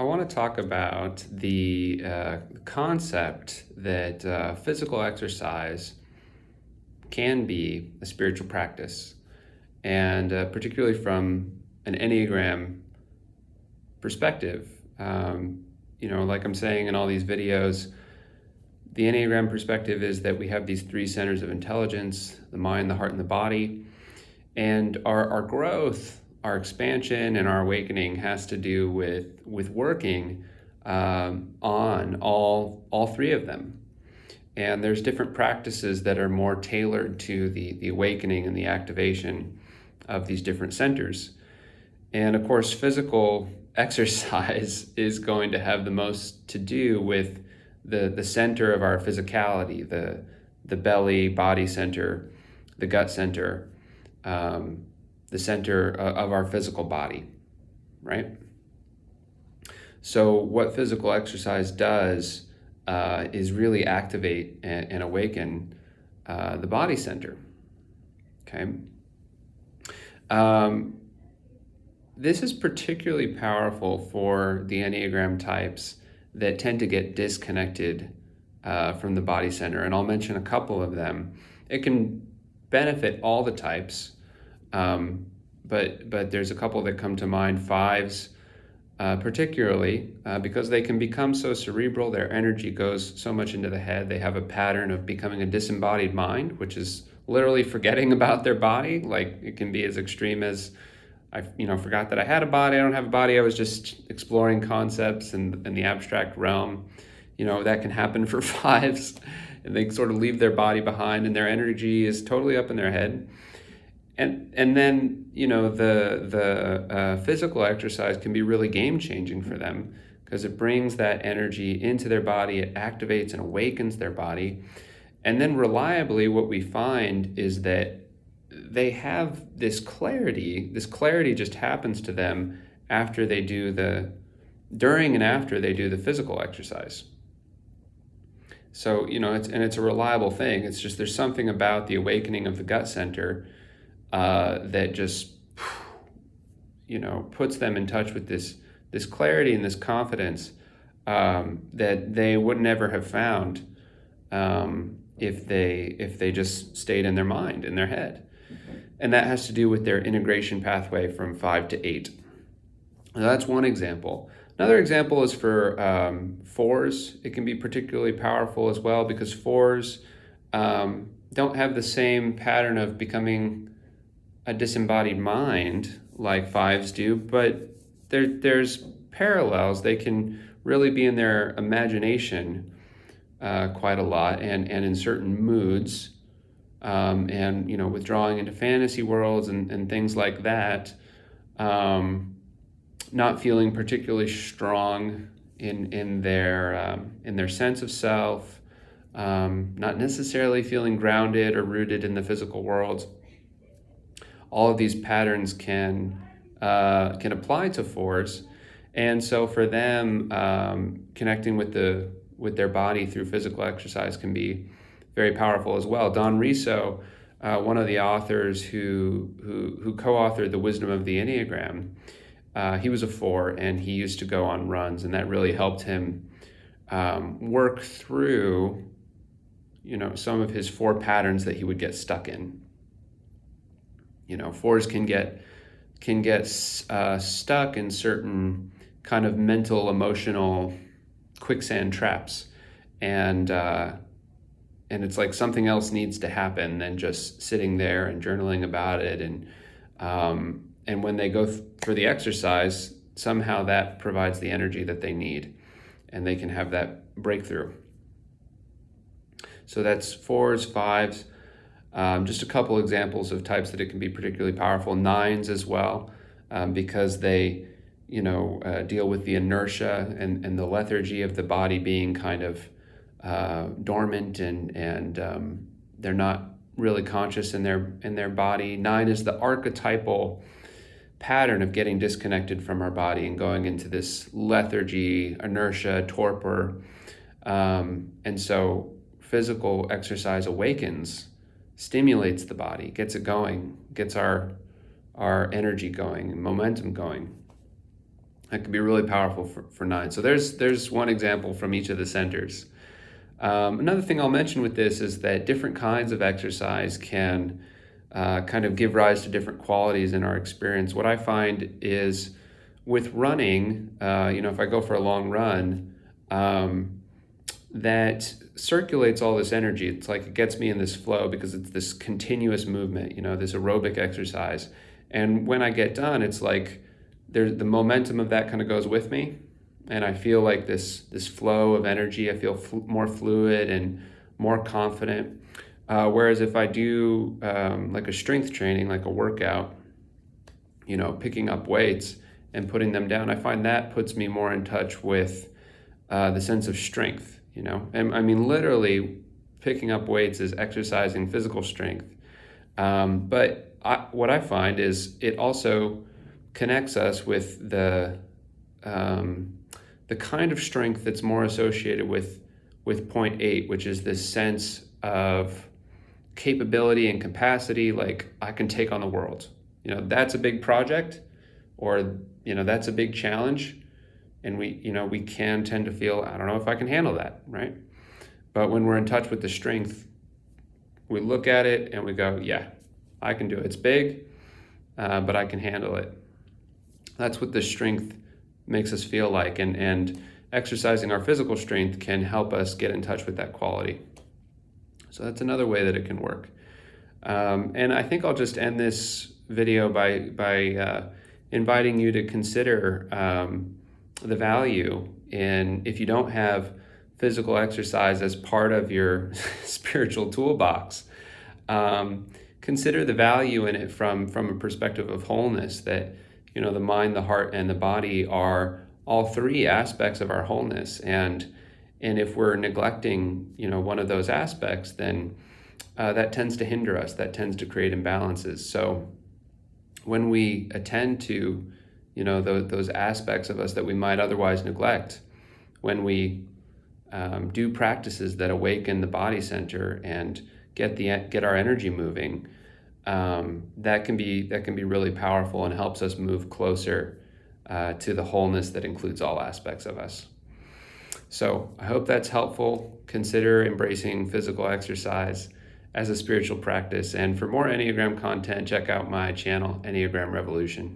I want to talk about the concept that physical exercise can be a spiritual practice, and particularly from an Enneagram perspective. Like I'm saying in all these videos, the Enneagram perspective is that we have these three centers of intelligence: the mind, the heart, and the body. And our growth, our expansion, and our awakening has to do with working on all three of them. And there's different practices that are more tailored to the awakening and the activation of these different centers. And of course, physical exercise is going to have the most to do with the center of our physicality, the belly, body center, the gut center, the center of our physical body, right? So what physical exercise does is really activate and awaken the body center, okay? This is particularly powerful for the Enneagram types that tend to get disconnected from the body center, and I'll mention a couple of them. It can benefit all the types, but there's a couple that come to mind. Fives, particularly because they can become so cerebral, their energy goes so much into the head. They have a pattern of becoming a disembodied mind, which is literally forgetting about their body. Like, it can be as extreme as, I forgot that I had a body, I don't have a body, I was just exploring concepts in the abstract realm. That can happen for fives, and they sort of leave their body behind, and their energy is totally up in their head. And then the physical exercise can be really game changing for them, because it brings that energy into their body, it activates and awakens their body. And then reliably, what we find is that they have this clarity. This clarity just happens to them during and after they do the physical exercise. So, it's a reliable thing. It's just, there's something about the awakening of the gut center that just, puts them in touch with this clarity and this confidence that they would never have found if they just stayed in their mind, in their head. And that has to do with their integration pathway from 5 to 8. Now, that's one example. Another example is for 4s. It can be particularly powerful as well, because 4s don't have the same pattern of becoming a disembodied mind like 5s do, but there's parallels. They can really be in their imagination quite a lot, and in certain moods, and withdrawing into fantasy worlds and things like that, not feeling particularly strong in their sense of self, not necessarily feeling grounded or rooted in the physical world. All of these patterns can apply to 4s, and so for them, connecting with their body through physical exercise can be very powerful as well. Don Riso, one of the authors who co-authored The Wisdom of the Enneagram, he was a 4, and he used to go on runs, and that really helped him work through some of his 4 patterns that he would get stuck in. 4s can get stuck in certain kind of mental, emotional quicksand traps, and it's like something else needs to happen than just sitting there and journaling about it. And when they go for the exercise, somehow that provides the energy that they need, and they can have that breakthrough. So that's 4s, 5s. Just a couple examples of types that it can be particularly powerful. 9s as well, because they deal with the inertia and the lethargy of the body being kind of dormant, and they're not really conscious in their body. 9 is the archetypal pattern of getting disconnected from our body and going into this lethargy, inertia, torpor. And so physical exercise awakens, stimulates the body, gets it going, gets our energy going and momentum going. That can be really powerful for 9. So there's one example from each of the centers. Another thing I'll mention with this is that different kinds of exercise can kind of give rise to different qualities in our experience. What I find is with running, if I go for a long run, that circulates all this energy. It's like it gets me in this flow because it's this continuous movement, this aerobic exercise. And when I get done, it's like the momentum of that kind of goes with me. And I feel like this flow of energy. I feel more fluid and more confident. Whereas if I do like a strength training, like a workout, picking up weights and putting them down, I find that puts me more in touch with the sense of strength, And I mean, literally picking up weights is exercising physical strength. But what I find is it also connects us with the kind of strength that's more associated with point 8, which is this sense of capability and capacity, like I can take on the world. That's a big project, or that's a big challenge, and we can tend to feel, I don't know if I can handle that, right? But when we're in touch with the strength, we look at it and we go, yeah, I can do it. It's big, but I can handle it. That's what the strength makes us feel like, and exercising our physical strength can help us get in touch with that quality. So that's another way that it can work. And I think I'll just end this video by inviting you to consider the value in, if you don't have physical exercise as part of your spiritual toolbox, consider the value in it from a perspective of wholeness, that the mind, the heart, and the body are all 3 aspects of our wholeness. And if we're neglecting, one of those aspects, then that tends to hinder us. That tends to create imbalances. So when we attend to, those aspects of us that we might otherwise neglect, when we do practices that awaken the body center and get our energy moving, that can be really powerful and helps us move closer to the wholeness that includes all aspects of us. So I hope that's helpful. Consider embracing physical exercise as a spiritual practice. And for more Enneagram content, check out my channel, Enneagram Revolution.